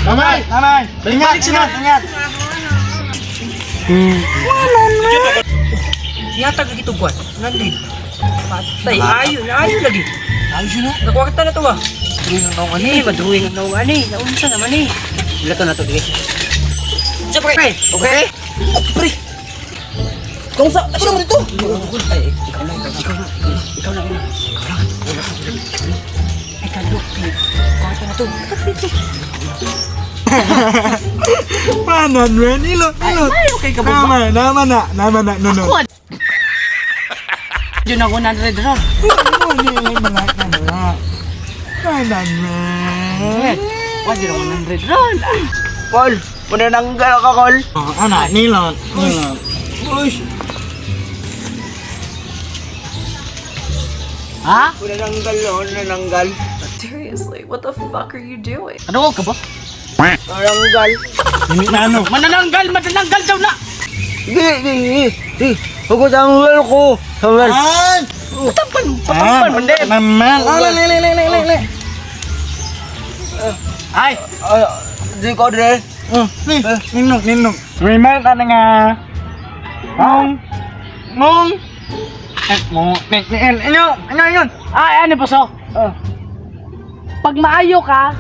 Nanay! Nanay! Ingat! Ingat! Ingat! Yata ka gitu kuat. Nanti. Patay. Ayun lagi. Ayos na. Nakuha na to ba? Drawing ang naungan eh. Madrawing ang naungan eh. Naunsa naman eh. Ilato na to. Sige. Siya pre. Okay? Pre. Kung sa... Ano naman ito? Ikaw lang. Ay, kalok. Kuha na to. Panon, Ren? Ilot! Ay, okay ka ba? Naman na. Nunod. Yun ako 100 ron. Panon, Ren? Wag yun ako 100 ron. Kol, manananggal ka, Kol. Anak, nilot. Uy, Ha? manananggal. Seriously, what the fuck are you doing? Ano ka ba? Manananggal. Hindi na ano. Manananggal daw na. Sige. Huwag tanggal ko. Tanggal. Ay! Patampan, mandi. Naman. Le. Ay, Di ko, Dre. Ninong. Remind ka na nga. Mong. Ano? ay, ano po so? Pag maayo ka,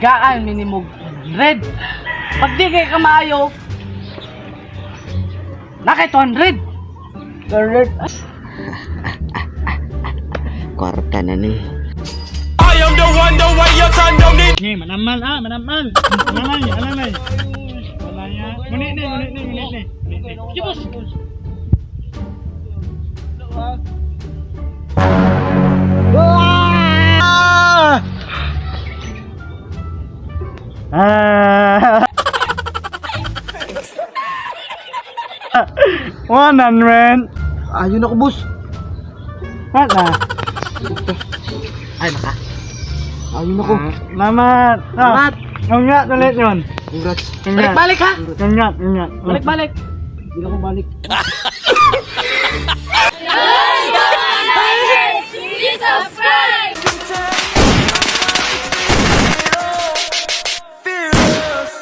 gaan minimum 100. Pag di kayo ka maayo, nakay 200. Kwarta na ni. Ni, manaman. Alalay. Ngunit ni. Kibos. Wanan, Ren. Ayun ako, boss. Wala. Ay, baka. Ayun ako. Salamat. Salamat. Ngunit ulit yun. Congrats. Balik ha. Ngunit. Balik. Hindi ako balik. Please subscribe! Fearless.